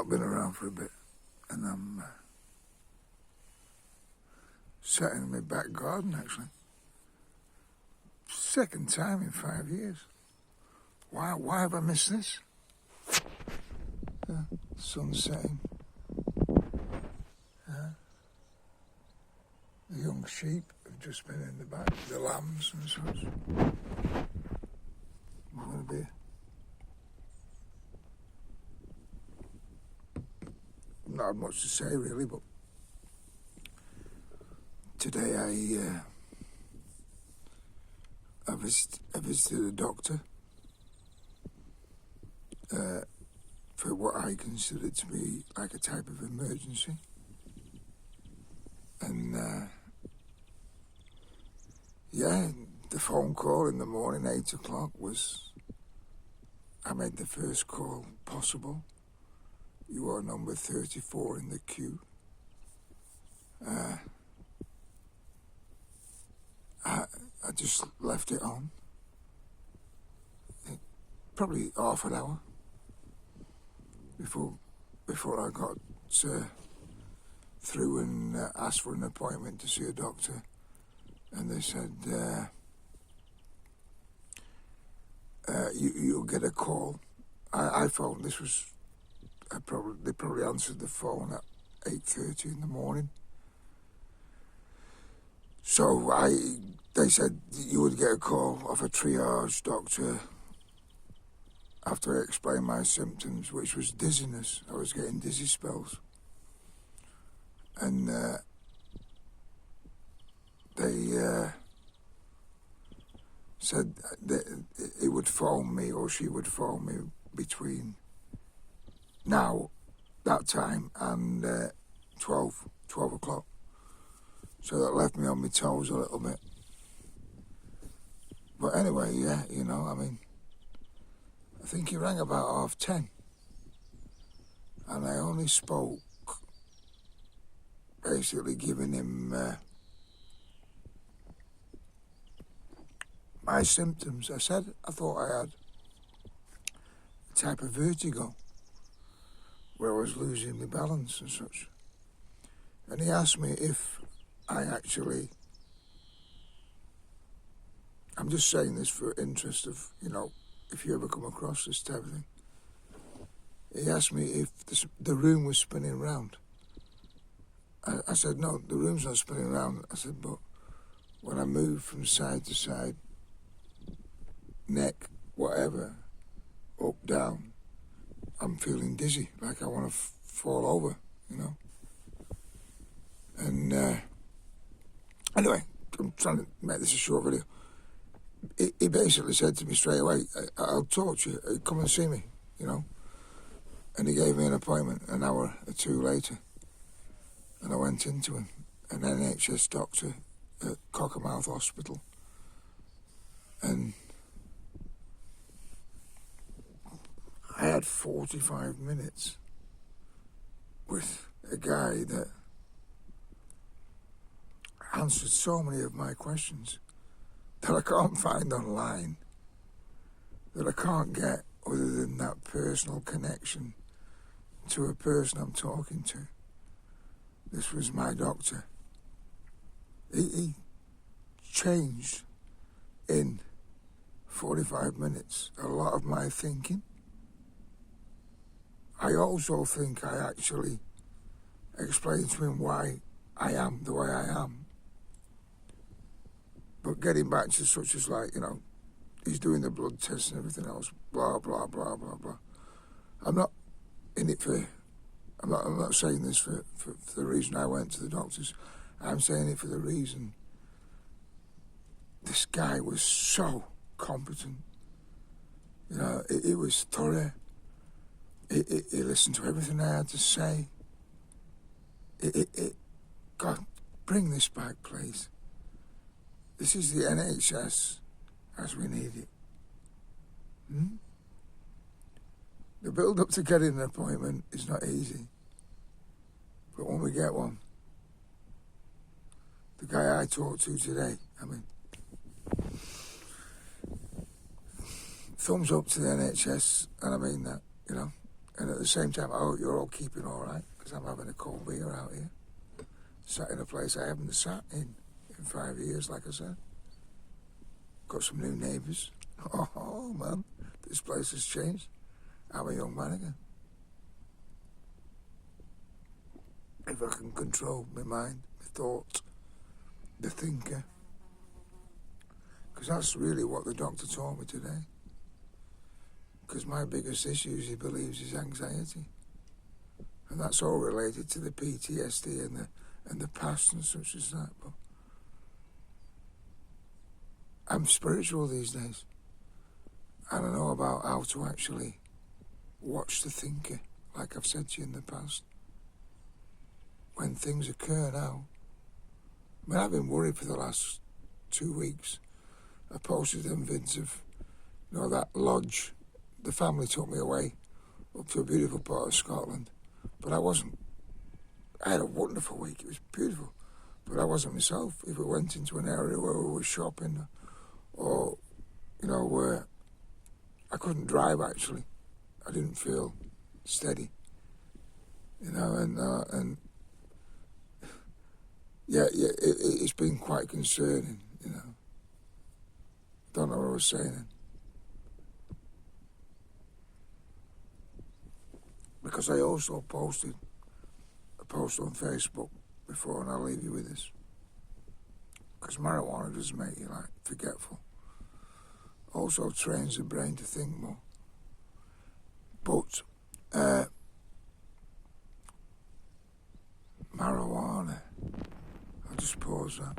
not been around for a bit, and I'm sat in my back garden, actually. Second time in 5 years. Why have I missed this? Sun's setting. The young sheep have just been in the back, the lambs and such. We're going to be not had much to say really, but today I visited a doctor for what I considered to be like a type of emergency. And the phone call in the morning, 8 o'clock, I made the first call possible. You are number 34 in the queue. I just left it on. Probably half an hour before I got through and asked for an appointment to see a doctor. And they said, you'll get a call. I phoned, they probably answered the phone at 8:30 in the morning. So they said you would get a call of a triage doctor after I explained my symptoms, which was dizziness. I was getting dizzy spells. And they said that he would phone me, or she would phone me between now, that time, and 12 o'clock. So that left me on my toes a little bit. But anyway, I think he rang about 10:30. And I only spoke, basically giving him my symptoms. I said I thought I had a type of vertigo where I was losing my balance and such. And he asked me if I actually, I'm just saying this for interest of, if you ever come across this type of thing. He asked me if the room was spinning round. I said, no, the room's not spinning round. I said, but when I move from side to side, neck, whatever, up, down, I'm feeling dizzy, like I want to fall over, And anyway, I'm trying to make this a short video. He basically said to me straight away, I'll talk to you, come and see me, And he gave me an appointment an hour or two later. And I went into him, an NHS doctor at Cockermouth Hospital. And I had 45 minutes with a guy that answered so many of my questions that I can't find online, that I can't get other than that personal connection to a person I'm talking to. This was my doctor. He changed in 45 minutes a lot of my thinking. I also think I actually explained to him why I am the way I am. But getting back to such as he's doing the blood tests and everything else, blah, blah, blah, blah, blah. I'm not in it for, I'm not saying this for the reason I went to the doctors. I'm saying it for the reason this guy was so competent. He was thorough. He listened to everything I had to say. God, bring this back, please. This is the NHS as we need it. The build-up to getting an appointment is not easy. But when we get one, the guy I talked to today, thumbs up to the NHS, and I mean that, And at the same time, I hope you're all keeping all right, because I'm having a cold beer out here. Sat in a place I haven't sat in 5 years, like I said. Got some new neighbours. Oh, man, this place has changed. I'm a young man again. If I can control my mind, my thoughts, the thinker. Because that's really what the doctor told me today. Because my biggest issue, he believes, is anxiety. And that's all related to the PTSD and the past and such as that. But I'm spiritual these days. I don't know about how to actually watch the thinker, like I've said to you in the past. When things occur now, I mean, I've been worried for the last 2 weeks. I posted them vids of, that lodge. The family took me away up to a beautiful part of Scotland. But I had a wonderful week. It was beautiful. But I wasn't myself. If we went into an area where we were shopping or, where I couldn't drive, actually. I didn't feel steady. It's been quite concerning, Don't know what I was saying then. Because I also posted a post on Facebook before, and I'll leave you with this. Because marijuana does make you, forgetful. Also trains the brain to think more. But, marijuana, I'll just pause that.